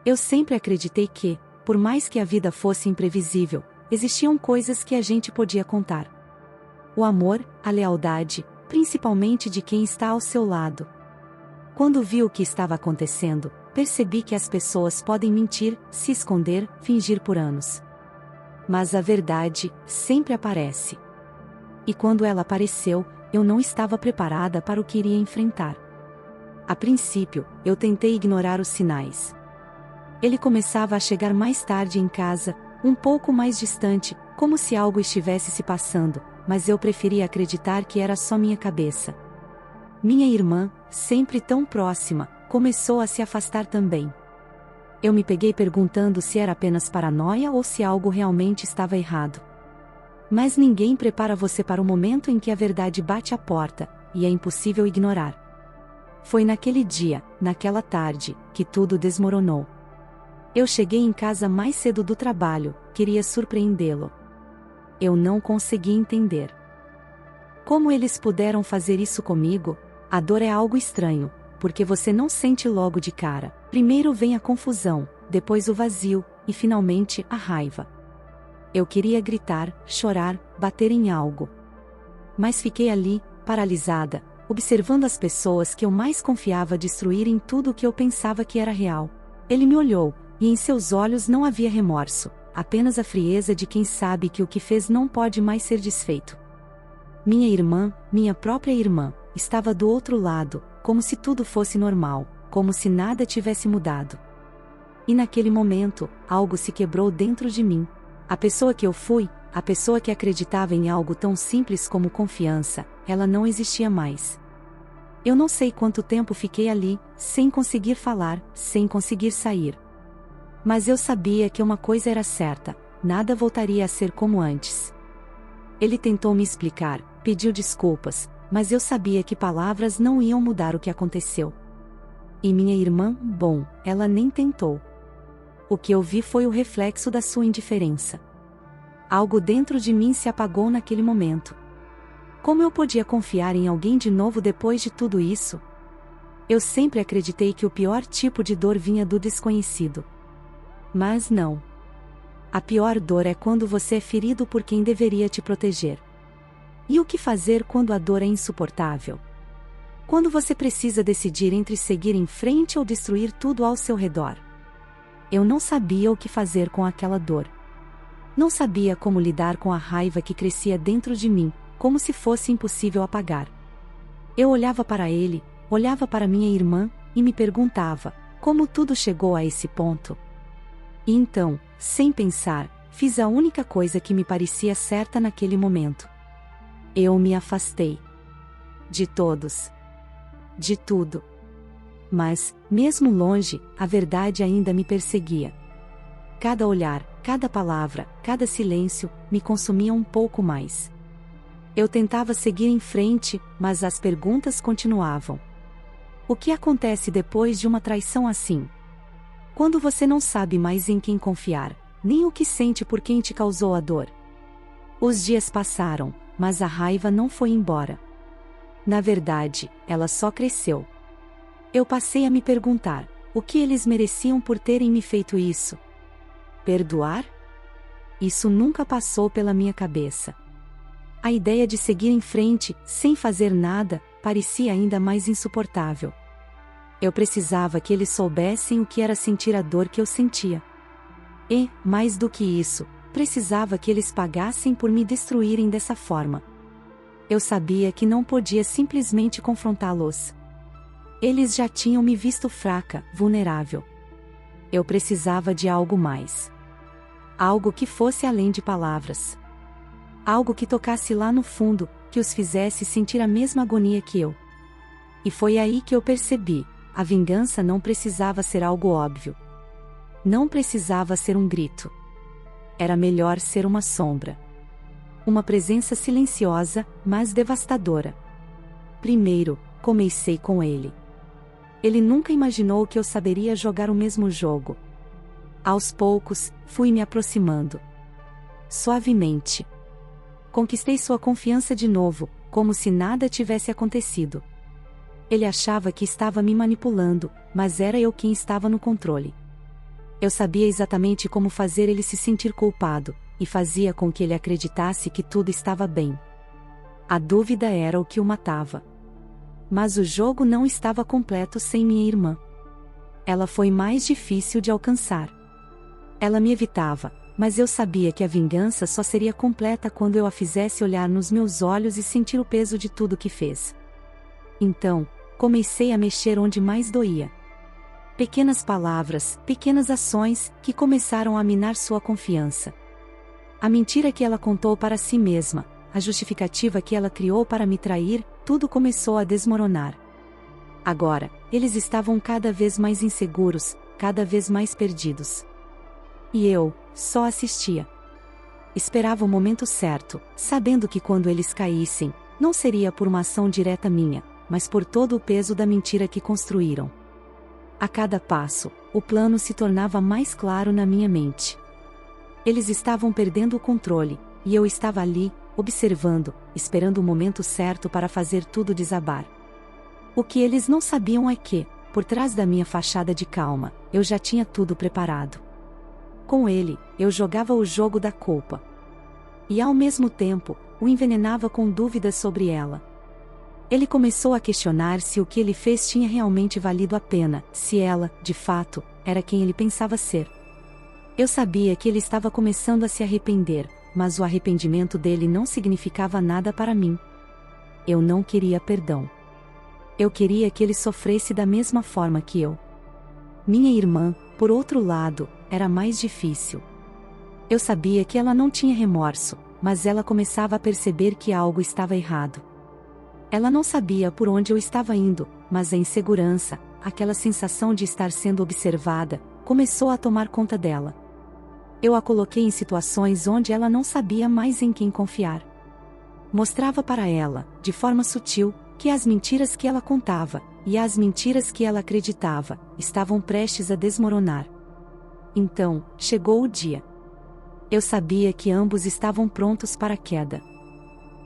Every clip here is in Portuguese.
Eu sempre acreditei que, por mais que a vida fosse imprevisível, existiam coisas que a gente podia contar. O amor, a lealdade, principalmente de quem está ao seu lado. Quando vi o que estava acontecendo, percebi que as pessoas podem mentir, se esconder, fingir por anos. Mas a verdade sempre aparece. E quando ela apareceu, eu não estava preparada para o que iria enfrentar. A princípio, eu tentei ignorar os sinais. Ele começava a chegar mais tarde em casa, um pouco mais distante, como se algo estivesse se passando, mas eu preferia acreditar que era só minha cabeça. Minha irmã, sempre tão próxima, começou a se afastar também. Eu me peguei perguntando se era apenas paranoia ou se algo realmente estava errado. Mas ninguém prepara você para o momento em que a verdade bate à porta, e é impossível ignorar. Foi naquele dia, naquela tarde, que tudo desmoronou. Eu cheguei em casa mais cedo do trabalho, queria surpreendê-lo. Eu não consegui entender. Como eles puderam fazer isso comigo? A dor é algo estranho, porque você não sente logo de cara. Primeiro vem a confusão, depois o vazio, e finalmente a raiva. Eu queria gritar, chorar, bater em algo. Mas fiquei ali, paralisada, observando as pessoas que eu mais confiava destruírem tudo o que eu pensava que era real. Ele me olhou, e em seus olhos não havia remorso, apenas a frieza de quem sabe que o que fez não pode mais ser desfeito. Minha irmã, minha própria irmã, estava do outro lado, como se tudo fosse normal, como se nada tivesse mudado. E naquele momento, algo se quebrou dentro de mim. A pessoa que eu fui, a pessoa que acreditava em algo tão simples como confiança, ela não existia mais. Eu não sei quanto tempo fiquei ali, sem conseguir falar, sem conseguir sair. Mas eu sabia que uma coisa era certa, nada voltaria a ser como antes. Ele tentou me explicar, pediu desculpas, mas eu sabia que palavras não iam mudar o que aconteceu. E minha irmã, bom, ela nem tentou. O que eu vi foi o reflexo da sua indiferença. Algo dentro de mim se apagou naquele momento. Como eu podia confiar em alguém de novo depois de tudo isso? Eu sempre acreditei que o pior tipo de dor vinha do desconhecido. Mas não. A pior dor é quando você é ferido por quem deveria te proteger. E o que fazer quando a dor é insuportável? Quando você precisa decidir entre seguir em frente ou destruir tudo ao seu redor. Eu não sabia o que fazer com aquela dor. Não sabia como lidar com a raiva que crescia dentro de mim, como se fosse impossível apagar. Eu olhava para ele, olhava para minha irmã, e me perguntava, como tudo chegou a esse ponto? E então, sem pensar, fiz a única coisa que me parecia certa naquele momento. Eu me afastei. De todos. De tudo. Mas, mesmo longe, a verdade ainda me perseguia. Cada olhar, cada palavra, cada silêncio, me consumia um pouco mais. Eu tentava seguir em frente, mas as perguntas continuavam. O que acontece depois de uma traição assim? Quando você não sabe mais em quem confiar, nem o que sente por quem te causou a dor. Os dias passaram, mas a raiva não foi embora. Na verdade, ela só cresceu. Eu passei a me perguntar, o que eles mereciam por terem me feito isso? Perdoar? Isso nunca passou pela minha cabeça. A ideia de seguir em frente, sem fazer nada, parecia ainda mais insuportável. Eu precisava que eles soubessem o que era sentir a dor que eu sentia. E, mais do que isso, precisava que eles pagassem por me destruírem dessa forma. Eu sabia que não podia simplesmente confrontá-los. Eles já tinham me visto fraca, vulnerável. Eu precisava de algo mais. Algo que fosse além de palavras. Algo que tocasse lá no fundo, que os fizesse sentir a mesma agonia que eu. E foi aí que eu percebi. A vingança não precisava ser algo óbvio. Não precisava ser um grito. Era melhor ser uma sombra. Uma presença silenciosa, mas devastadora. Primeiro, comecei com ele. Ele nunca imaginou que eu saberia jogar o mesmo jogo. Aos poucos, fui me aproximando. Suavemente. Conquistei sua confiança de novo, como se nada tivesse acontecido. Ele achava que estava me manipulando, mas era eu quem estava no controle. Eu sabia exatamente como fazer ele se sentir culpado, e fazia com que ele acreditasse que tudo estava bem. A dúvida era o que o matava. Mas o jogo não estava completo sem minha irmã. Ela foi mais difícil de alcançar. Ela me evitava, mas eu sabia que a vingança só seria completa quando eu a fizesse olhar nos meus olhos e sentir o peso de tudo que fez. Então, comecei a mexer onde mais doía. Pequenas palavras, pequenas ações, que começaram a minar sua confiança. A mentira que ela contou para si mesma, a justificativa que ela criou para me trair, tudo começou a desmoronar. Agora, eles estavam cada vez mais inseguros, cada vez mais perdidos. E eu, só assistia. Esperava o momento certo, sabendo que quando eles caíssem, não seria por uma ação direta minha, mas por todo o peso da mentira que construíram. A cada passo, o plano se tornava mais claro na minha mente. Eles estavam perdendo o controle, e eu estava ali, observando, esperando o momento certo para fazer tudo desabar. O que eles não sabiam é que, por trás da minha fachada de calma, eu já tinha tudo preparado. Com ele, eu jogava o jogo da culpa. E ao mesmo tempo, o envenenava com dúvidas sobre ela. Ele começou a questionar se o que ele fez tinha realmente valido a pena, se ela, de fato, era quem ele pensava ser. Eu sabia que ele estava começando a se arrepender, mas o arrependimento dele não significava nada para mim. Eu não queria perdão. Eu queria que ele sofresse da mesma forma que eu. Minha irmã, por outro lado, era mais difícil. Eu sabia que ela não tinha remorso, mas ela começava a perceber que algo estava errado. Ela não sabia por onde eu estava indo, mas a insegurança, aquela sensação de estar sendo observada, começou a tomar conta dela. Eu a coloquei em situações onde ela não sabia mais em quem confiar. Mostrava para ela, de forma sutil, que as mentiras que ela contava, e as mentiras que ela acreditava, estavam prestes a desmoronar. Então, chegou o dia. Eu sabia que ambos estavam prontos para a queda.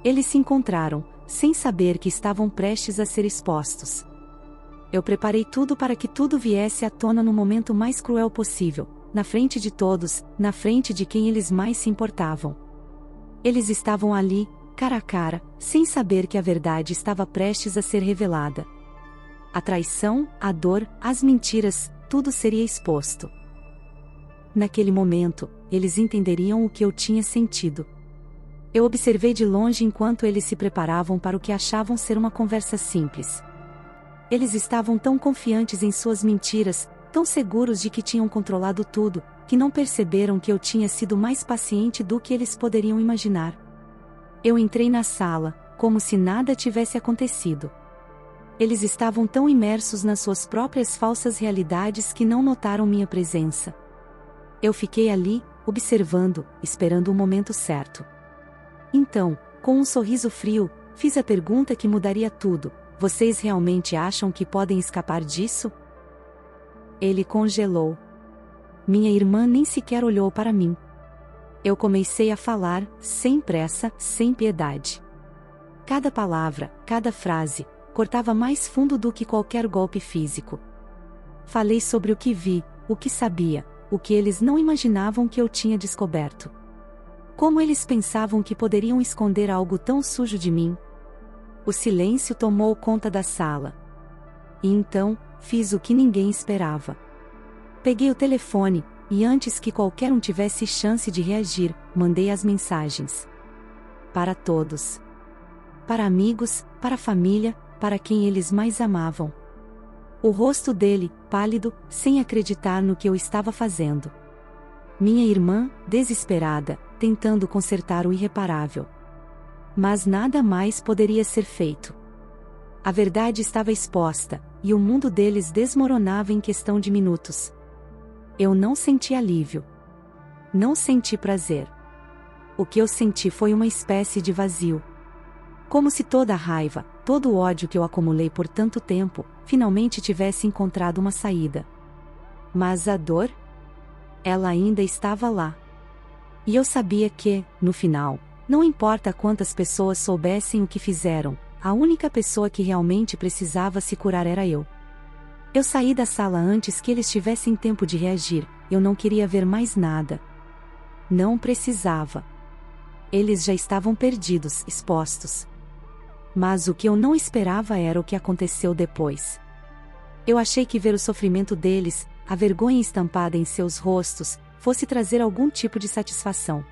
Eles se encontraram, sem saber que estavam prestes a ser expostos. Eu preparei tudo para que tudo viesse à tona no momento mais cruel possível, na frente de todos, na frente de quem eles mais se importavam. Eles estavam ali, cara a cara, sem saber que a verdade estava prestes a ser revelada. A traição, a dor, as mentiras, tudo seria exposto. Naquele momento, eles entenderiam o que eu tinha sentido. Eu observei de longe enquanto eles se preparavam para o que achavam ser uma conversa simples. Eles estavam tão confiantes em suas mentiras, tão seguros de que tinham controlado tudo, que não perceberam que eu tinha sido mais paciente do que eles poderiam imaginar. Eu entrei na sala, como se nada tivesse acontecido. Eles estavam tão imersos nas suas próprias falsas realidades que não notaram minha presença. Eu fiquei ali, observando, esperando o momento certo. Então, com um sorriso frio, fiz a pergunta que mudaria tudo: vocês realmente acham que podem escapar disso? Ele congelou. Minha irmã nem sequer olhou para mim. Eu comecei a falar, sem pressa, sem piedade. Cada palavra, cada frase, cortava mais fundo do que qualquer golpe físico. Falei sobre o que vi, o que sabia, o que eles não imaginavam que eu tinha descoberto. Como eles pensavam que poderiam esconder algo tão sujo de mim? O silêncio tomou conta da sala. E então, fiz o que ninguém esperava. Peguei o telefone, e antes que qualquer um tivesse chance de reagir, mandei as mensagens. Para todos. Para amigos, para a família, para quem eles mais amavam. O rosto dele, pálido, sem acreditar no que eu estava fazendo. Minha irmã, desesperada, tentando consertar o irreparável. Mas nada mais poderia ser feito. A verdade estava exposta, e o mundo deles desmoronava em questão de minutos. Eu não senti alívio. Não senti prazer. O que eu senti foi uma espécie de vazio. Como se toda a raiva, todo o ódio que eu acumulei por tanto tempo, finalmente tivesse encontrado uma saída. Mas a dor? Ela ainda estava lá. E eu sabia que, no final, não importa quantas pessoas soubessem o que fizeram, a única pessoa que realmente precisava se curar era eu. Eu saí da sala antes que eles tivessem tempo de reagir. eu não queria ver mais nada. Não precisava. Eles já estavam perdidos, expostos. Mas o que eu não esperava era o que aconteceu depois. Eu achei que ver o sofrimento deles, a vergonha estampada em seus rostos, fosse trazer algum tipo de satisfação.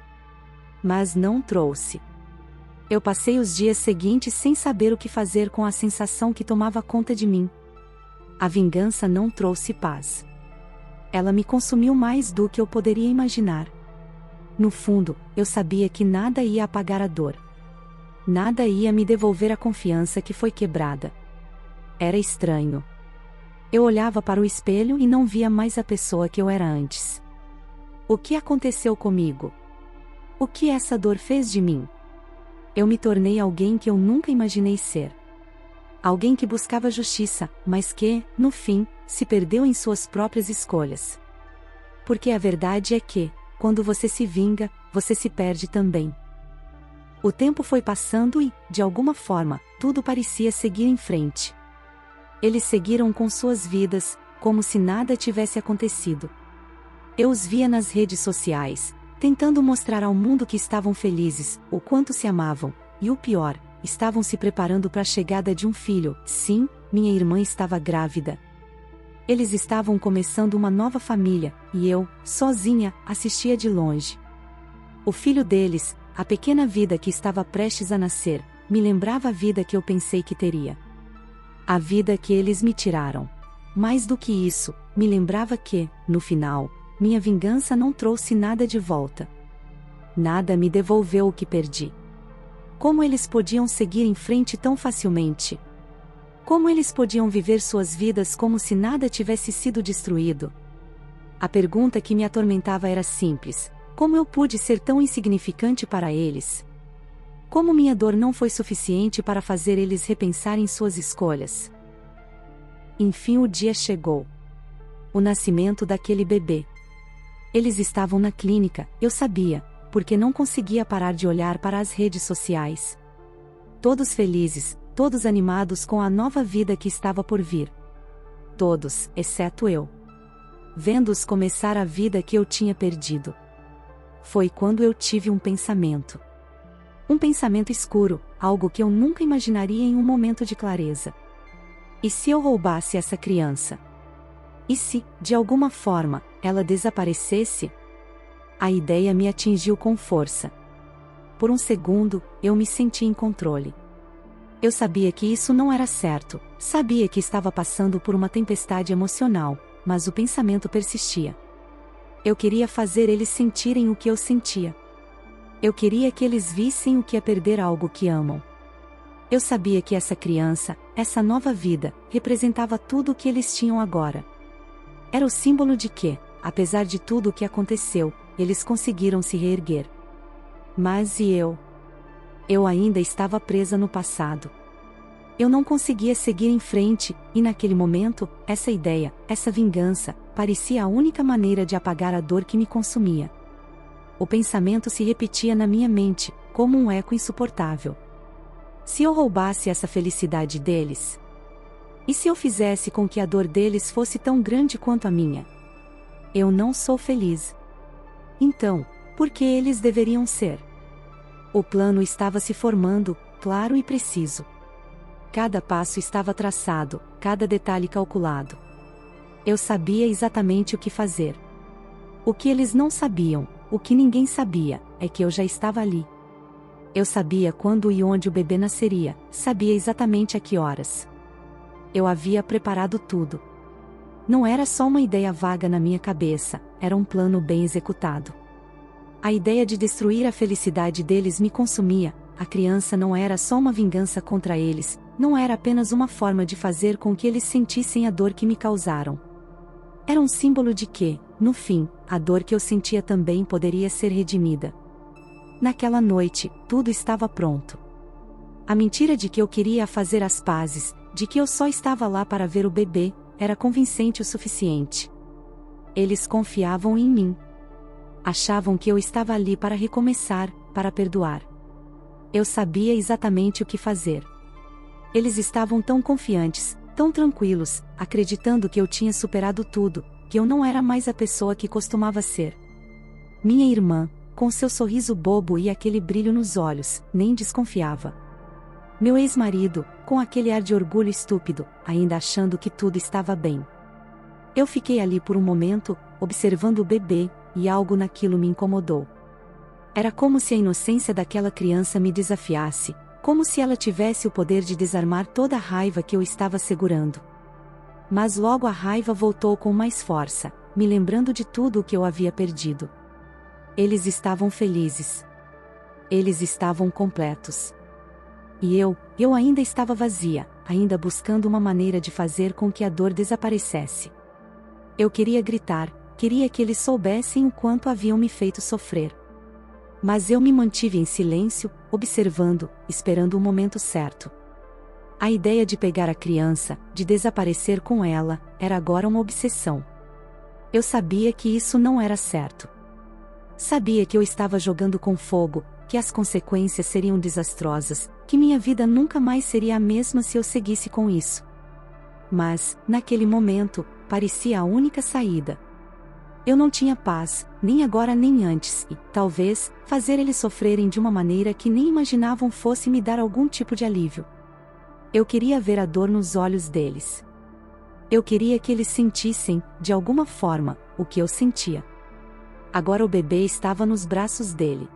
Mas não trouxe. Eu passei os dias seguintes sem saber o que fazer com a sensação que tomava conta de mim. A vingança não trouxe paz. Ela me consumiu mais do que eu poderia imaginar. No fundo, eu sabia que nada ia apagar a dor. Nada ia me devolver a confiança que foi quebrada. Era estranho. Eu olhava para o espelho e não via mais a pessoa que eu era antes. O que aconteceu comigo? O que essa dor fez de mim? Eu me tornei alguém que eu nunca imaginei ser. Alguém que buscava justiça, mas que, no fim, se perdeu em suas próprias escolhas. Porque a verdade é que, quando você se vinga, você se perde também. O tempo foi passando e, de alguma forma, tudo parecia seguir em frente. Eles seguiram com suas vidas, como se nada tivesse acontecido. Eu os via nas redes sociais, tentando mostrar ao mundo que estavam felizes, o quanto se amavam, e o pior, estavam se preparando para a chegada de um filho. Sim, minha irmã estava grávida. Eles estavam começando uma nova família, e eu, sozinha, assistia de longe. O filho deles, a pequena vida que estava prestes a nascer, me lembrava a vida que eu pensei que teria. A vida que eles me tiraram. Mais do que isso, me lembrava que, no final, minha vingança não trouxe nada de volta. Nada me devolveu o que perdi. Como eles podiam seguir em frente tão facilmente? Como eles podiam viver suas vidas como se nada tivesse sido destruído? A pergunta que me atormentava era simples: como eu pude ser tão insignificante para eles? Como minha dor não foi suficiente para fazer eles repensarem suas escolhas? Enfim, o dia chegou. O nascimento daquele bebê. Eles estavam na clínica, eu sabia, porque não conseguia parar de olhar para as redes sociais. Todos felizes, todos animados com a nova vida que estava por vir. Todos, exceto eu. Vendo-os começar a vida que eu tinha perdido. Foi quando eu tive um pensamento. Um pensamento escuro, algo que eu nunca imaginaria em um momento de clareza. E se eu roubasse essa criança? E se, de alguma forma, ela desaparecesse? A ideia me atingiu com força. Por um segundo, eu me senti em controle. Eu sabia que isso não era certo, sabia que estava passando por uma tempestade emocional, mas o pensamento persistia. Eu queria fazer eles sentirem o que eu sentia. Eu queria que eles vissem o que é perder algo que amam. Eu sabia que essa criança, essa nova vida, representava tudo o que eles tinham agora. Era o símbolo de que, apesar de tudo o que aconteceu, eles conseguiram se reerguer. Mas e eu? Eu ainda estava presa no passado. Eu não conseguia seguir em frente, e naquele momento, essa ideia, essa vingança, parecia a única maneira de apagar a dor que me consumia. O pensamento se repetia na minha mente, como um eco insuportável. Se eu roubasse essa felicidade deles? E se eu fizesse com que a dor deles fosse tão grande quanto a minha? Eu não sou feliz. Então, por que eles deveriam ser? O plano estava se formando, claro e preciso. Cada passo estava traçado, cada detalhe calculado. Eu sabia exatamente o que fazer. O que eles não sabiam, o que ninguém sabia, é que eu já estava ali. Eu sabia quando e onde o bebê nasceria, sabia exatamente a que horas. Eu havia preparado tudo. Não era só uma ideia vaga na minha cabeça, era um plano bem executado. A ideia de destruir a felicidade deles me consumia. A criança não era só uma vingança contra eles, não era apenas uma forma de fazer com que eles sentissem a dor que me causaram. Era um símbolo de que, no fim, a dor que eu sentia também poderia ser redimida. Naquela noite, tudo estava pronto. A mentira de que eu queria fazer as pazes, de que eu só estava lá para ver o bebê, era convincente o suficiente. Eles confiavam em mim. Achavam que eu estava ali para recomeçar, para perdoar. Eu sabia exatamente o que fazer. Eles estavam tão confiantes, tão tranquilos, acreditando que eu tinha superado tudo, que eu não era mais a pessoa que costumava ser. Minha irmã, com seu sorriso bobo e aquele brilho nos olhos, nem desconfiava. Meu ex-marido, com aquele ar de orgulho estúpido, ainda achando que tudo estava bem. Eu fiquei ali por um momento, observando o bebê, e algo naquilo me incomodou. Era como se a inocência daquela criança me desafiasse, como se ela tivesse o poder de desarmar toda a raiva que eu estava segurando. Mas logo a raiva voltou com mais força, me lembrando de tudo o que eu havia perdido. Eles estavam felizes. Eles estavam completos. E eu ainda estava vazia, ainda buscando uma maneira de fazer com que a dor desaparecesse. Eu queria gritar, queria que eles soubessem o quanto haviam me feito sofrer. Mas eu me mantive em silêncio, observando, esperando o momento certo. A ideia de pegar a criança, de desaparecer com ela, era agora uma obsessão. Eu sabia que isso não era certo. Sabia que eu estava jogando com fogo, que as consequências seriam desastrosas, que minha vida nunca mais seria a mesma se eu seguisse com isso. Mas, naquele momento, parecia a única saída. Eu não tinha paz, nem agora nem antes, e, talvez, fazer eles sofrerem de uma maneira que nem imaginavam fosse me dar algum tipo de alívio. Eu queria ver a dor nos olhos deles. Eu queria que eles sentissem, de alguma forma, o que eu sentia. Agora o bebê estava nos braços dele.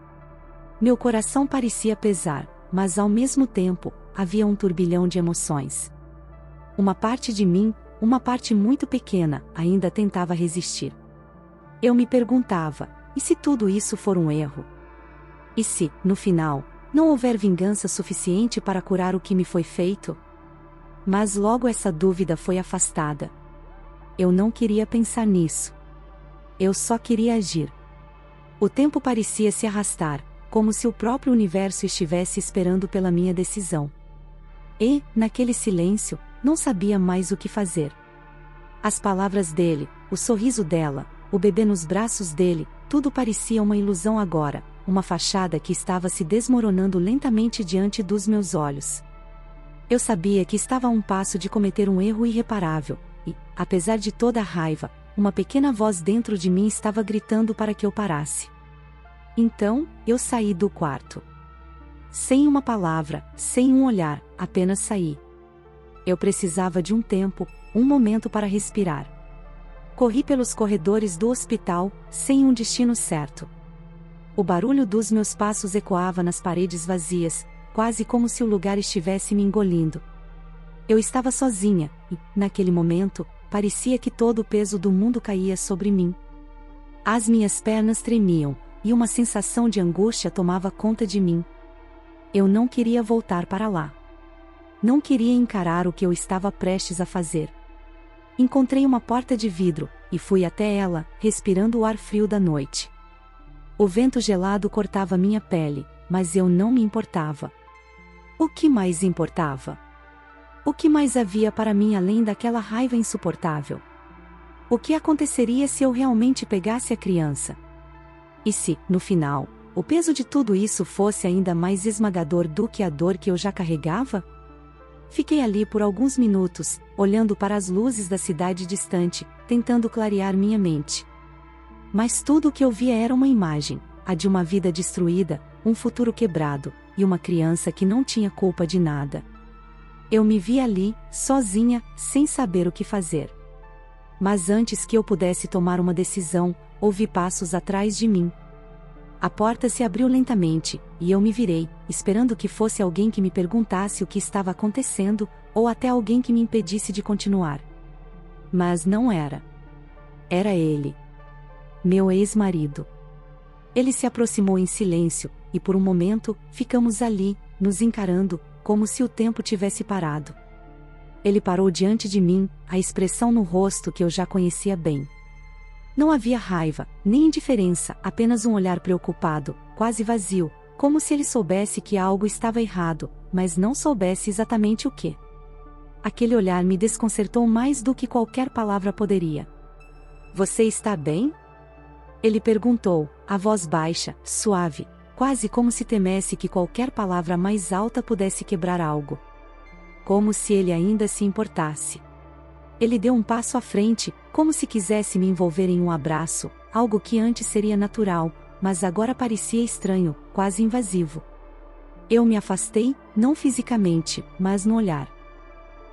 Meu coração parecia pesar, mas ao mesmo tempo, havia um turbilhão de emoções. Uma parte de mim, uma parte muito pequena, ainda tentava resistir. Eu me perguntava, e se tudo isso for um erro? E se, no final, não houver vingança suficiente para curar o que me foi feito? Mas logo essa dúvida foi afastada. Eu não queria pensar nisso. Eu só queria agir. O tempo parecia se arrastar, como se o próprio universo estivesse esperando pela minha decisão. E, naquele silêncio, não sabia mais o que fazer. As palavras dele, o sorriso dela, o bebê nos braços dele, tudo parecia uma ilusão agora, uma fachada que estava se desmoronando lentamente diante dos meus olhos. Eu sabia que estava a um passo de cometer um erro irreparável, e, apesar de toda a raiva, uma pequena voz dentro de mim estava gritando para que eu parasse. Então, eu saí do quarto. Sem uma palavra, sem um olhar, apenas saí. Eu precisava de um tempo, um momento para respirar. Corri pelos corredores do hospital, sem um destino certo. O barulho dos meus passos ecoava nas paredes vazias, quase como se o lugar estivesse me engolindo. Eu estava sozinha, e, naquele momento, parecia que todo o peso do mundo caía sobre mim. As minhas pernas tremiam, e uma sensação de angústia tomava conta de mim. Eu não queria voltar para lá. Não queria encarar o que eu estava prestes a fazer. Encontrei uma porta de vidro, e fui até ela, respirando o ar frio da noite. O vento gelado cortava minha pele, mas eu não me importava. O que mais importava? O que mais havia para mim além daquela raiva insuportável? O que aconteceria se eu realmente pegasse a criança? E se, no final, o peso de tudo isso fosse ainda mais esmagador do que a dor que eu já carregava? Fiquei ali por alguns minutos, olhando para as luzes da cidade distante, tentando clarear minha mente. Mas tudo o que eu via era uma imagem, a de uma vida destruída, um futuro quebrado, e uma criança que não tinha culpa de nada. Eu me vi ali, sozinha, sem saber o que fazer. Mas antes que eu pudesse tomar uma decisão, ouvi passos atrás de mim. A porta se abriu lentamente, e eu me virei, esperando que fosse alguém que me perguntasse o que estava acontecendo, ou até alguém que me impedisse de continuar. Mas não era. Era ele. Meu ex-marido. Ele se aproximou em silêncio, e por um momento, ficamos ali, nos encarando, como se o tempo tivesse parado. Ele parou diante de mim, a expressão no rosto que eu já conhecia bem. Não havia raiva, nem indiferença, apenas um olhar preocupado, quase vazio, como se ele soubesse que algo estava errado, mas não soubesse exatamente o que. Aquele olhar me desconcertou mais do que qualquer palavra poderia. "Você está bem?" Ele perguntou, a voz baixa, suave, quase como se temesse que qualquer palavra mais alta pudesse quebrar algo. Como se ele ainda se importasse. Ele deu um passo à frente, como se quisesse me envolver em um abraço, algo que antes seria natural, mas agora parecia estranho, quase invasivo. Eu me afastei, não fisicamente, mas no olhar.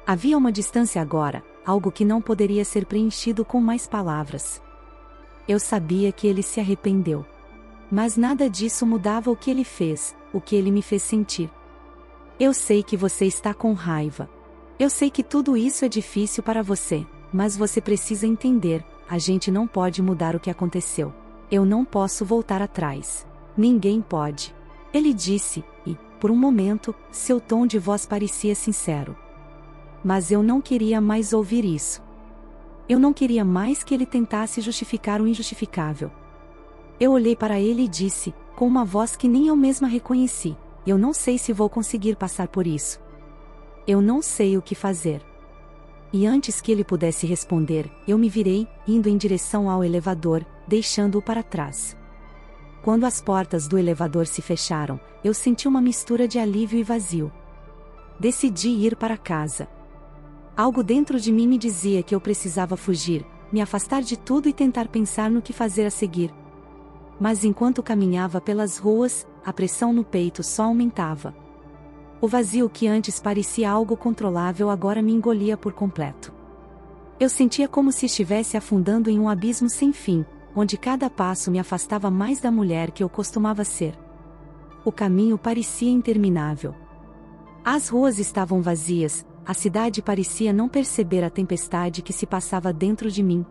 Havia uma distância agora, algo que não poderia ser preenchido com mais palavras. Eu sabia que ele se arrependeu. Mas nada disso mudava o que ele fez, o que ele me fez sentir. Eu sei que você está com raiva. Eu sei que tudo isso é difícil para você, mas você precisa entender, a gente não pode mudar o que aconteceu. Eu não posso voltar atrás. Ninguém pode. Ele disse, e, por um momento, seu tom de voz parecia sincero. Mas eu não queria mais ouvir isso. Eu não queria mais que ele tentasse justificar o injustificável. Eu olhei para ele e disse, com uma voz que nem eu mesma reconheci, eu não sei se vou conseguir passar por isso. Eu não sei o que fazer. E antes que ele pudesse responder, eu me virei, indo em direção ao elevador, deixando-o para trás. Quando as portas do elevador se fecharam, eu senti uma mistura de alívio e vazio. Decidi ir para casa. Algo dentro de mim me dizia que eu precisava fugir, me afastar de tudo e tentar pensar no que fazer a seguir. Mas enquanto caminhava pelas ruas, a pressão no peito só aumentava. O vazio que antes parecia algo controlável agora me engolia por completo. Eu sentia como se estivesse afundando em um abismo sem fim, onde cada passo me afastava mais da mulher que eu costumava ser. O caminho parecia interminável. As ruas estavam vazias, a cidade parecia não perceber a tempestade que se passava dentro de mim.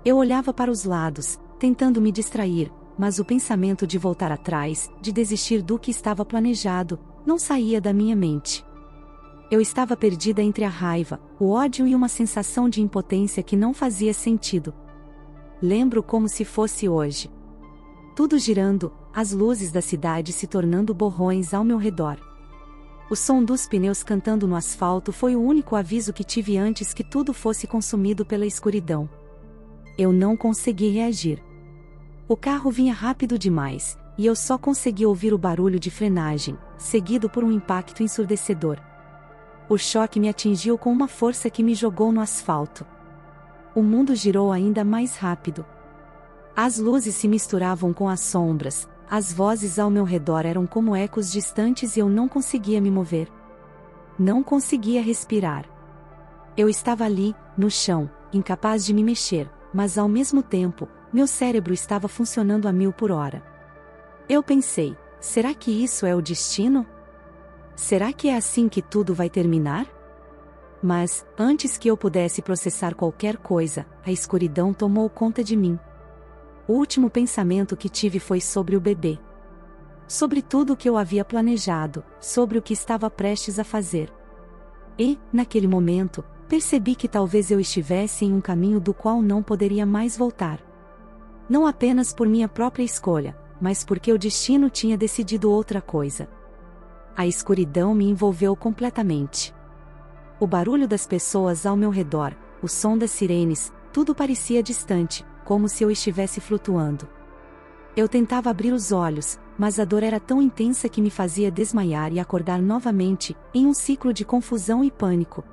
Eu olhava para os lados, tentando me distrair, mas o pensamento de voltar atrás, de desistir do que estava planejado, não saía da minha mente. Eu estava perdida entre a raiva, o ódio e uma sensação de impotência que não fazia sentido. Lembro como se fosse hoje. Tudo girando, as luzes da cidade se tornando borrões ao meu redor. O som dos pneus cantando no asfalto foi o único aviso que tive antes que tudo fosse consumido pela escuridão. Eu não consegui reagir. O carro vinha rápido demais, e eu só consegui ouvir o barulho de frenagem, seguido por um impacto ensurdecedor. O choque me atingiu com uma força que me jogou no asfalto. O mundo girou ainda mais rápido. As luzes se misturavam com as sombras, as vozes ao meu redor eram como ecos distantes e eu não conseguia me mover. Não conseguia respirar. Eu estava ali, no chão, incapaz de me mexer, mas ao mesmo tempo, meu cérebro estava funcionando a 1000 por hora. Eu pensei, será que isso é o destino? Será que é assim que tudo vai terminar? Mas, antes que eu pudesse processar qualquer coisa, a escuridão tomou conta de mim. O último pensamento que tive foi sobre o bebê. Sobre tudo o que eu havia planejado, sobre o que estava prestes a fazer. E, naquele momento, percebi que talvez eu estivesse em um caminho do qual não poderia mais voltar. Não apenas por minha própria escolha, mas porque o destino tinha decidido outra coisa. A escuridão me envolveu completamente. O barulho das pessoas ao meu redor, o som das sirenes, tudo parecia distante, como se eu estivesse flutuando. Eu tentava abrir os olhos, mas a dor era tão intensa que me fazia desmaiar e acordar novamente, em um ciclo de confusão e pânico.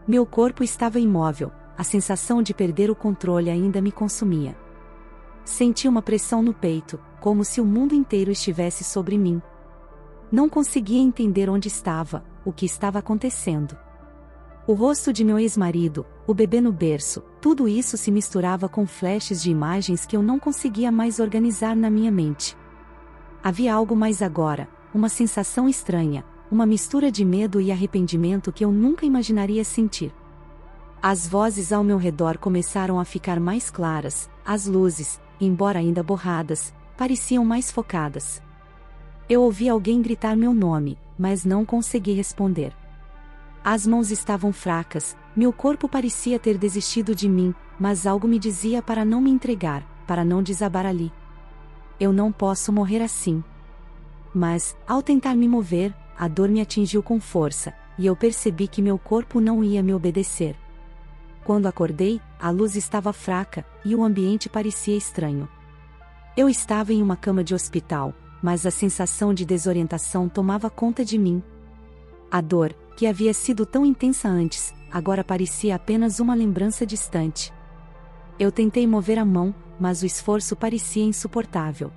Meu corpo estava imóvel, a sensação de perder o controle ainda me consumia. Senti uma pressão no peito, como se o mundo inteiro estivesse sobre mim. Não conseguia entender onde estava, o que estava acontecendo. O rosto de meu ex-marido, o bebê no berço, tudo isso se misturava com flashes de imagens que eu não conseguia mais organizar na minha mente. Havia algo mais agora, uma sensação estranha, uma mistura de medo e arrependimento que eu nunca imaginaria sentir. As vozes ao meu redor começaram a ficar mais claras, as luzes, embora ainda borradas, pareciam mais focadas. Eu ouvi alguém gritar meu nome, mas não consegui responder. As mãos estavam fracas, meu corpo parecia ter desistido de mim, mas algo me dizia para não me entregar, para não desabar ali. Eu não posso morrer assim. Mas, ao tentar me mover, a dor me atingiu com força, e eu percebi que meu corpo não ia me obedecer. Quando acordei, a luz estava fraca, e o ambiente parecia estranho. Eu estava em uma cama de hospital, mas a sensação de desorientação tomava conta de mim. A dor, que havia sido tão intensa antes, agora parecia apenas uma lembrança distante. Eu tentei mover a mão, mas o esforço parecia insuportável.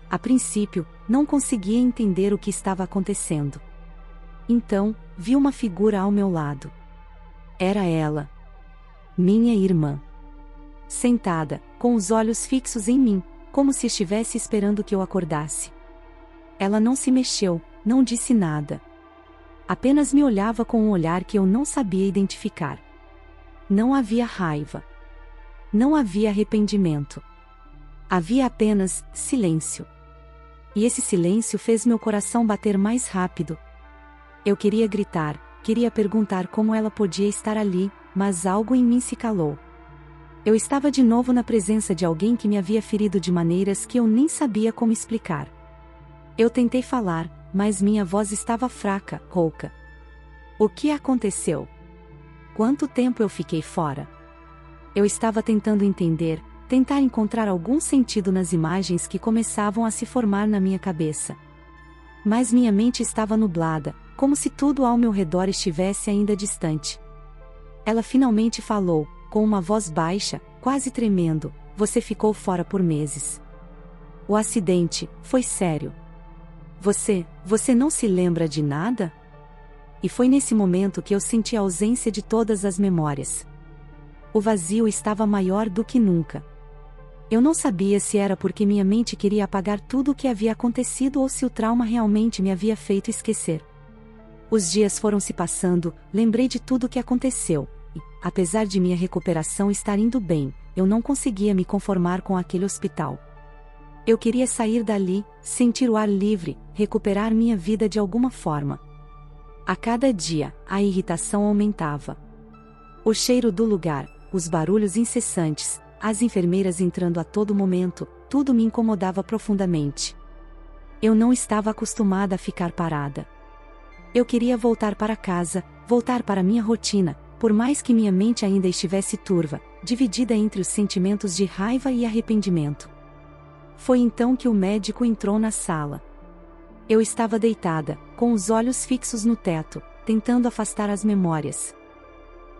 A princípio, não conseguia entender o que estava acontecendo. Então, vi uma figura ao meu lado. Era ela. Minha irmã. Sentada, com os olhos fixos em mim, como se estivesse esperando que eu acordasse. Ela não se mexeu, não disse nada. Apenas me olhava com um olhar que eu não sabia identificar. Não havia raiva. Não havia arrependimento. Havia apenas silêncio. E esse silêncio fez meu coração bater mais rápido. Eu queria gritar, queria perguntar como ela podia estar ali, mas algo em mim se calou. Eu estava de novo na presença de alguém que me havia ferido de maneiras que eu nem sabia como explicar. Eu tentei falar, mas minha voz estava fraca, rouca. O que aconteceu? Quanto tempo eu fiquei fora? Eu estava tentando entender, tentar encontrar algum sentido nas imagens que começavam a se formar na minha cabeça. Mas minha mente estava nublada, como se tudo ao meu redor estivesse ainda distante. Ela finalmente falou, com uma voz baixa, quase tremendo: "Você ficou fora por meses. O acidente foi sério. Você não se lembra de nada?" E foi nesse momento que eu senti a ausência de todas as memórias. O vazio estava maior do que nunca. Eu não sabia se era porque minha mente queria apagar tudo o que havia acontecido ou se o trauma realmente me havia feito esquecer. Os dias foram se passando, lembrei de tudo o que aconteceu, e, apesar de minha recuperação estar indo bem, eu não conseguia me conformar com aquele hospital. Eu queria sair dali, sentir o ar livre, recuperar minha vida de alguma forma. A cada dia, a irritação aumentava. O cheiro do lugar, os barulhos incessantes, as enfermeiras entrando a todo momento, tudo me incomodava profundamente. Eu não estava acostumada a ficar parada. Eu queria voltar para casa, voltar para minha rotina, por mais que minha mente ainda estivesse turva, dividida entre os sentimentos de raiva e arrependimento. Foi então que o médico entrou na sala. Eu estava deitada, com os olhos fixos no teto, tentando afastar as memórias.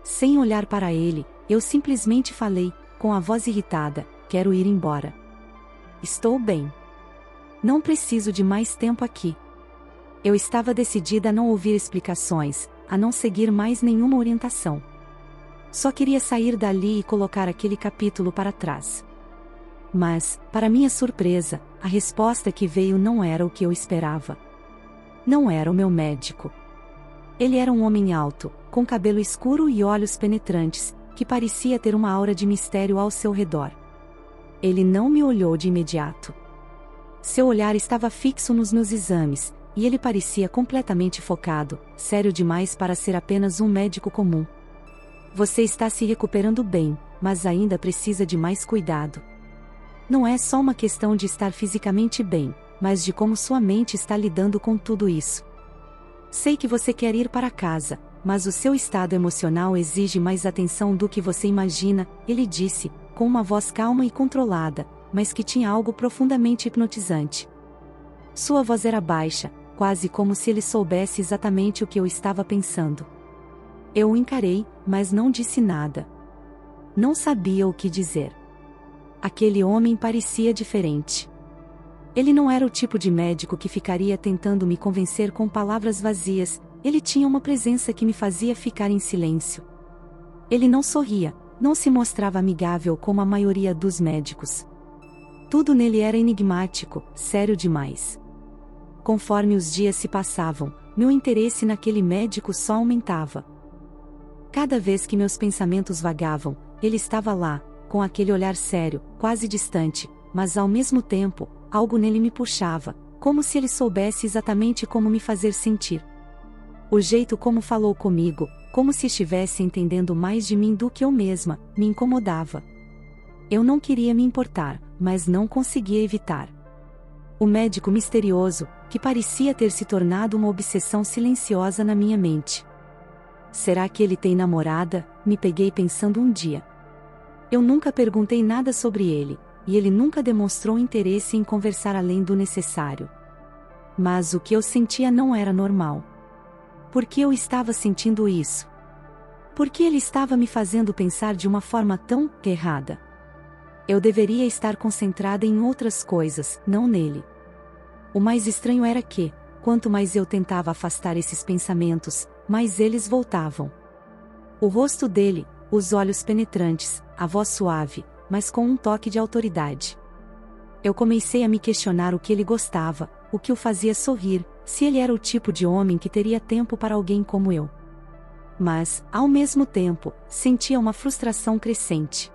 Sem olhar para ele, eu simplesmente falei, com a voz irritada: "Quero ir embora. Estou bem. Não preciso de mais tempo aqui." Eu estava decidida a não ouvir explicações, a não seguir mais nenhuma orientação. Só queria sair dali e colocar aquele capítulo para trás. Mas, para minha surpresa, a resposta que veio não era o que eu esperava. Não era o meu médico. Ele era um homem alto, com cabelo escuro e olhos penetrantes, que parecia ter uma aura de mistério ao seu redor. Ele não me olhou de imediato. Seu olhar estava fixo nos meus exames, e ele parecia completamente focado, sério demais para ser apenas um médico comum. "Você está se recuperando bem, mas ainda precisa de mais cuidado. Não é só uma questão de estar fisicamente bem, mas de como sua mente está lidando com tudo isso. Sei que você quer ir para casa, mas o seu estado emocional exige mais atenção do que você imagina", ele disse, com uma voz calma e controlada, mas que tinha algo profundamente hipnotizante. Sua voz era baixa, quase como se ele soubesse exatamente o que eu estava pensando. Eu o encarei, mas não disse nada. Não sabia o que dizer. Aquele homem parecia diferente. Ele não era o tipo de médico que ficaria tentando me convencer com palavras vazias, ele tinha uma presença que me fazia ficar em silêncio. Ele não sorria, não se mostrava amigável como a maioria dos médicos. Tudo nele era enigmático, sério demais. Conforme os dias se passavam, meu interesse naquele médico só aumentava. Cada vez que meus pensamentos vagavam, ele estava lá, com aquele olhar sério, quase distante, mas ao mesmo tempo, algo nele me puxava, como se ele soubesse exatamente como me fazer sentir. O jeito como falou comigo, como se estivesse entendendo mais de mim do que eu mesma, me incomodava. Eu não queria me importar, mas não conseguia evitar. O médico misterioso, que parecia ter se tornado uma obsessão silenciosa na minha mente. Será que ele tem namorada? Me peguei pensando um dia. Eu nunca perguntei nada sobre ele, e ele nunca demonstrou interesse em conversar além do necessário. Mas o que eu sentia não era normal. Por que eu estava sentindo isso? Por que ele estava me fazendo pensar de uma forma tão errada? Eu deveria estar concentrada em outras coisas, não nele. O mais estranho era que, quanto mais eu tentava afastar esses pensamentos, mais eles voltavam. O rosto dele, os olhos penetrantes, a voz suave, mas com um toque de autoridade. Eu comecei a me questionar o que ele gostava, o que o fazia sorrir, se ele era o tipo de homem que teria tempo para alguém como eu. Mas, ao mesmo tempo, sentia uma frustração crescente.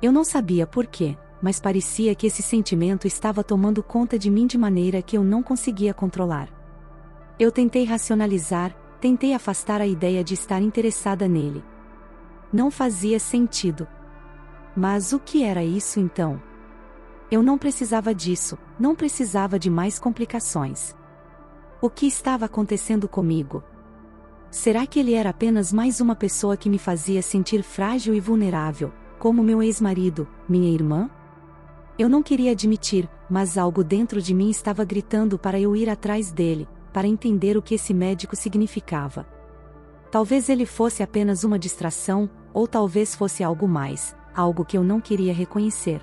Eu não sabia por quê, mas parecia que esse sentimento estava tomando conta de mim de maneira que eu não conseguia controlar. Eu tentei racionalizar, tentei afastar a ideia de estar interessada nele. Não fazia sentido. Mas o que era isso então? Eu não precisava disso, não precisava de mais complicações. O que estava acontecendo comigo? Será que ele era apenas mais uma pessoa que me fazia sentir frágil e vulnerável, como meu ex-marido, minha irmã? Eu não queria admitir, mas algo dentro de mim estava gritando para eu ir atrás dele, para entender o que esse médico significava. Talvez ele fosse apenas uma distração, ou talvez fosse algo mais, algo que eu não queria reconhecer.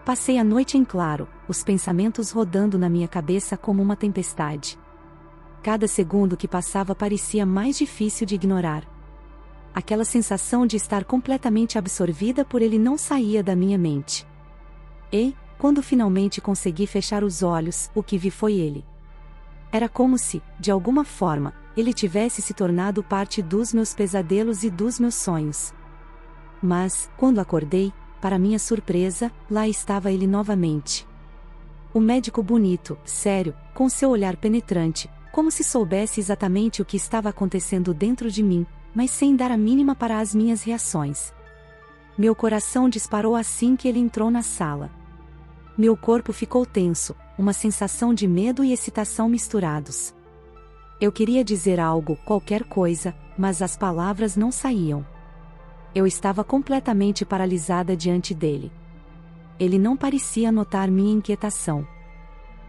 Passei a noite em claro, os pensamentos rodando na minha cabeça como uma tempestade. Cada segundo que passava parecia mais difícil de ignorar. Aquela sensação de estar completamente absorvida por ele não saía da minha mente. E, quando finalmente consegui fechar os olhos, o que vi foi ele. Era como se, de alguma forma, ele tivesse se tornado parte dos meus pesadelos e dos meus sonhos. Mas, quando acordei, para minha surpresa, lá estava ele novamente. O médico bonito, sério, com seu olhar penetrante, como se soubesse exatamente o que estava acontecendo dentro de mim, mas sem dar a mínima para as minhas reações. Meu coração disparou assim que ele entrou na sala. Meu corpo ficou tenso, uma sensação de medo e excitação misturados. Eu queria dizer algo, qualquer coisa, mas as palavras não saíam. Eu estava completamente paralisada diante dele. Ele não parecia notar minha inquietação.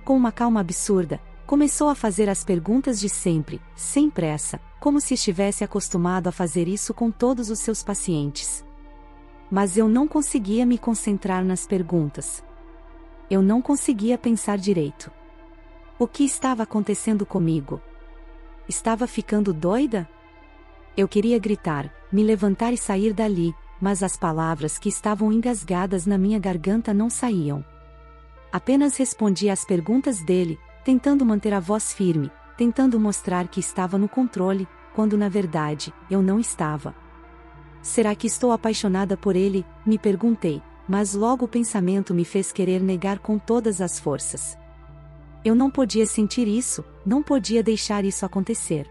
Com uma calma absurda, começou a fazer as perguntas de sempre, sem pressa, como se estivesse acostumado a fazer isso com todos os seus pacientes. Mas eu não conseguia me concentrar nas perguntas. Eu não conseguia pensar direito. O que estava acontecendo comigo? Estava ficando doida? Eu queria gritar, me levantar e sair dali, mas as palavras que estavam engasgadas na minha garganta não saíam. Apenas respondia às perguntas dele, tentando manter a voz firme, tentando mostrar que estava no controle, quando na verdade, eu não estava. Será que estou apaixonada por ele? Me perguntei, mas logo o pensamento me fez querer negar com todas as forças. Eu não podia sentir isso, não podia deixar isso acontecer.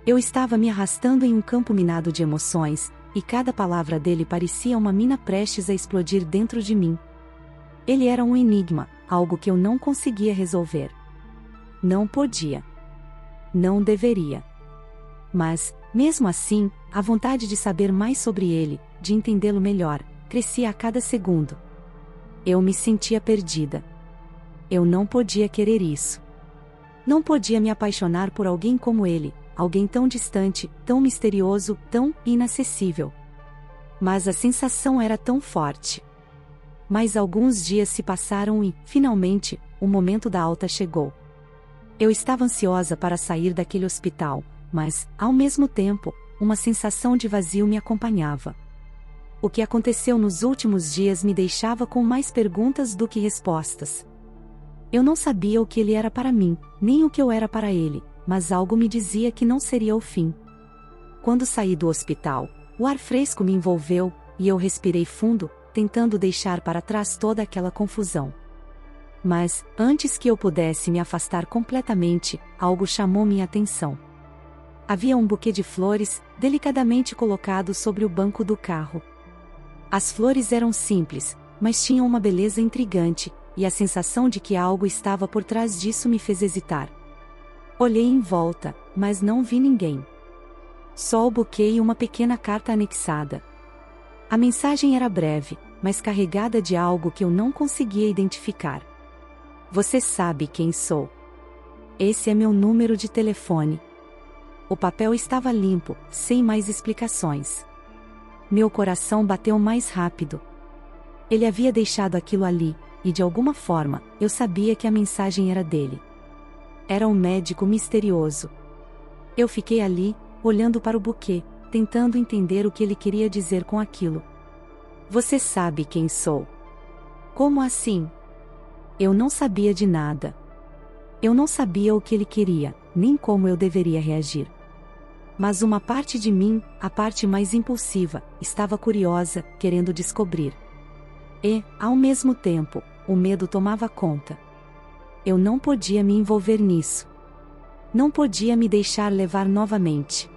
Eu estava me arrastando em um campo minado de emoções, e cada palavra dele parecia uma mina prestes a explodir dentro de mim. Ele era um enigma, algo que eu não conseguia resolver. Não podia. Não deveria. Mas, mesmo assim, a vontade de saber mais sobre ele, de entendê-lo melhor, crescia a cada segundo. Eu me sentia perdida. Eu não podia querer isso. Não podia me apaixonar por alguém como ele, alguém tão distante, tão misterioso, tão inacessível. Mas a sensação era tão forte. Mas alguns dias se passaram e, finalmente, o momento da alta chegou. Eu estava ansiosa para sair daquele hospital, mas, ao mesmo tempo, uma sensação de vazio me acompanhava. O que aconteceu nos últimos dias me deixava com mais perguntas do que respostas. Eu não sabia o que ele era para mim, nem o que eu era para ele, mas algo me dizia que não seria o fim. Quando saí do hospital, o ar fresco me envolveu, e eu respirei fundo, tentando deixar para trás toda aquela confusão. Mas, antes que eu pudesse me afastar completamente, algo chamou minha atenção. Havia um buquê de flores, delicadamente colocado sobre o banco do carro. As flores eram simples, mas tinham uma beleza intrigante, e a sensação de que algo estava por trás disso me fez hesitar. Olhei em volta, mas não vi ninguém. Só o buquê e uma pequena carta anexada. A mensagem era breve, mas carregada de algo que eu não conseguia identificar. Você sabe quem sou. Esse é meu número de telefone. O papel estava limpo, sem mais explicações. Meu coração bateu mais rápido. Ele havia deixado aquilo ali, e de alguma forma, eu sabia que a mensagem era dele. Era um médico misterioso. Eu fiquei ali, olhando para o buquê, tentando entender o que ele queria dizer com aquilo. Você sabe quem sou? Como assim? Eu não sabia de nada. Eu não sabia o que ele queria, nem como eu deveria reagir. Mas uma parte de mim, a parte mais impulsiva, estava curiosa, querendo descobrir. E, ao mesmo tempo, o medo tomava conta. Eu não podia me envolver nisso. Não podia me deixar levar novamente.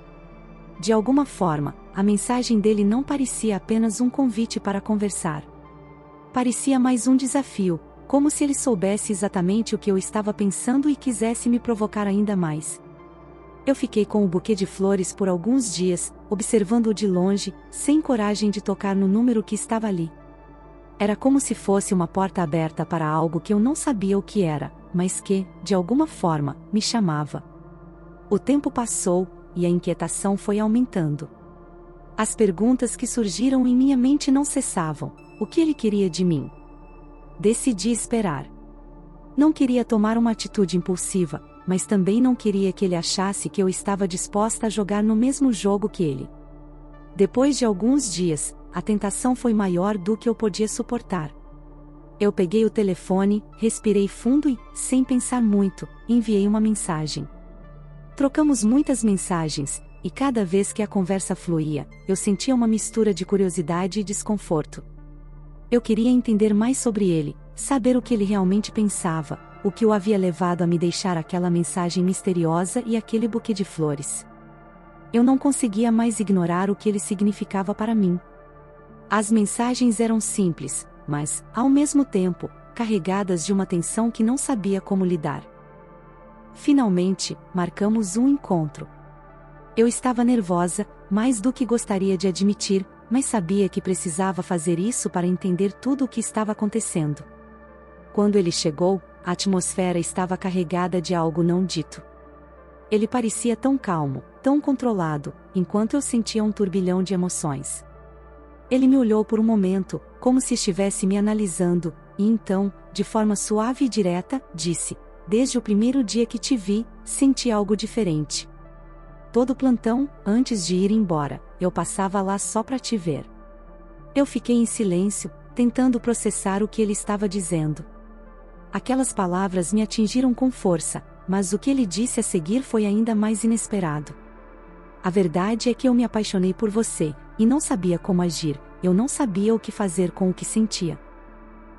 De alguma forma, a mensagem dele não parecia apenas um convite para conversar. Parecia mais um desafio, como se ele soubesse exatamente o que eu estava pensando e quisesse me provocar ainda mais. Eu fiquei com o buquê de flores por alguns dias, observando-o de longe, sem coragem de tocar no número que estava ali. Era como se fosse uma porta aberta para algo que eu não sabia o que era, mas que, de alguma forma, me chamava. O tempo passou, e a inquietação foi aumentando. As perguntas que surgiram em minha mente não cessavam. O que ele queria de mim? Decidi esperar. Não queria tomar uma atitude impulsiva, mas também não queria que ele achasse que eu estava disposta a jogar no mesmo jogo que ele. Depois de alguns dias, a tentação foi maior do que eu podia suportar. Eu peguei o telefone, respirei fundo e, sem pensar muito, enviei uma mensagem. Trocamos muitas mensagens, e cada vez que a conversa fluía, eu sentia uma mistura de curiosidade e desconforto. Eu queria entender mais sobre ele, saber o que ele realmente pensava, o que o havia levado a me deixar aquela mensagem misteriosa e aquele buquê de flores. Eu não conseguia mais ignorar o que ele significava para mim. As mensagens eram simples, mas, ao mesmo tempo, carregadas de uma tensão que não sabia como lidar. Finalmente, marcamos um encontro. Eu estava nervosa, mais do que gostaria de admitir, mas sabia que precisava fazer isso para entender tudo o que estava acontecendo. Quando ele chegou, a atmosfera estava carregada de algo não dito. Ele parecia tão calmo, tão controlado, enquanto eu sentia um turbilhão de emoções. Ele me olhou por um momento, como se estivesse me analisando, e então, de forma suave e direta, disse: "Desde o primeiro dia que te vi, senti algo diferente. Todo plantão, antes de ir embora, eu passava lá só para te ver." Eu fiquei em silêncio, tentando processar o que ele estava dizendo. Aquelas palavras me atingiram com força, mas o que ele disse a seguir foi ainda mais inesperado. "A verdade é que eu me apaixonei por você, e não sabia como agir, eu não sabia o que fazer com o que sentia."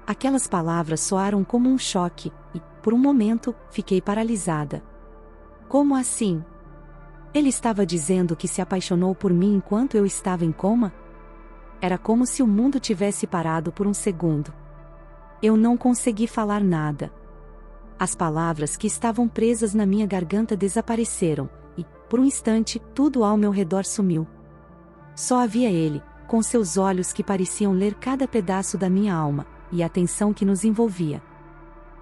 Aquelas palavras soaram como um choque, e, por um momento, fiquei paralisada. Como assim? Ele estava dizendo que se apaixonou por mim enquanto eu estava em coma? Era como se o mundo tivesse parado por um segundo. Eu não consegui falar nada. As palavras que estavam presas na minha garganta desapareceram, e, por um instante, tudo ao meu redor sumiu. Só havia ele, com seus olhos que pareciam ler cada pedaço da minha alma, e a tensão que nos envolvia.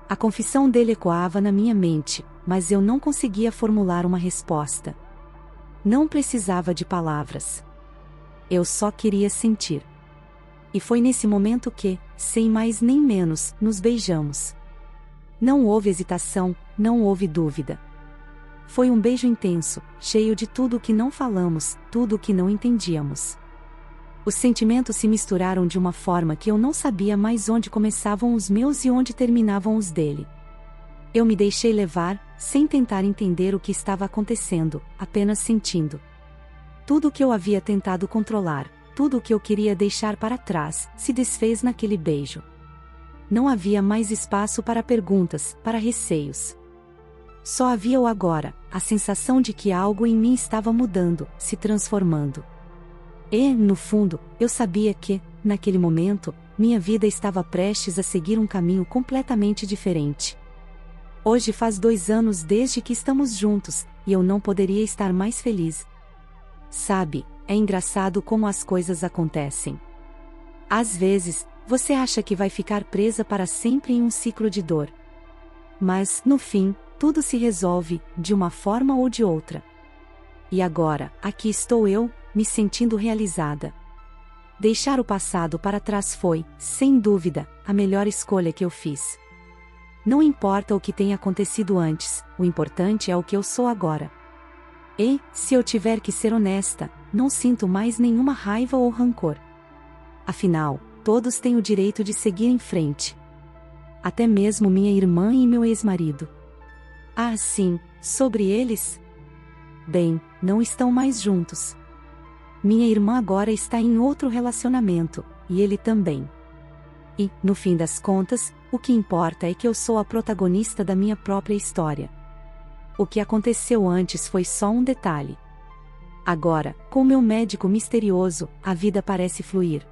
A confissão dele ecoava na minha mente, mas eu não conseguia formular uma resposta. Não precisava de palavras. Eu só queria sentir. E foi nesse momento que, sem mais nem menos, nos beijamos. Não houve hesitação, não houve dúvida. Foi um beijo intenso, cheio de tudo o que não falamos, tudo o que não entendíamos. Os sentimentos se misturaram de uma forma que eu não sabia mais onde começavam os meus e onde terminavam os dele. Eu me deixei levar, sem tentar entender o que estava acontecendo, apenas sentindo. Tudo o que eu havia tentado controlar, tudo o que eu queria deixar para trás, se desfez naquele beijo. Não havia mais espaço para perguntas, para receios. Só havia o agora, a sensação de que algo em mim estava mudando, se transformando. E, no fundo, eu sabia que, naquele momento, minha vida estava prestes a seguir um caminho completamente diferente. Hoje faz 2 anos desde que estamos juntos, e eu não poderia estar mais feliz. Sabe, é engraçado como as coisas acontecem. Às vezes, você acha que vai ficar presa para sempre em um ciclo de dor. Mas, no fim, tudo se resolve, de uma forma ou de outra. E agora, aqui estou eu, me sentindo realizada. Deixar o passado para trás foi, sem dúvida, a melhor escolha que eu fiz. Não importa o que tenha acontecido antes, o importante é o que eu sou agora. E, se eu tiver que ser honesta, não sinto mais nenhuma raiva ou rancor. Afinal, todos têm o direito de seguir em frente. Até mesmo minha irmã e meu ex-marido. Ah, sim, sobre eles? Bem, não estão mais juntos. Minha irmã agora está em outro relacionamento, e ele também. E, no fim das contas, o que importa é que eu sou a protagonista da minha própria história. O que aconteceu antes foi só um detalhe. Agora, com meu médico misterioso, a vida parece fluir.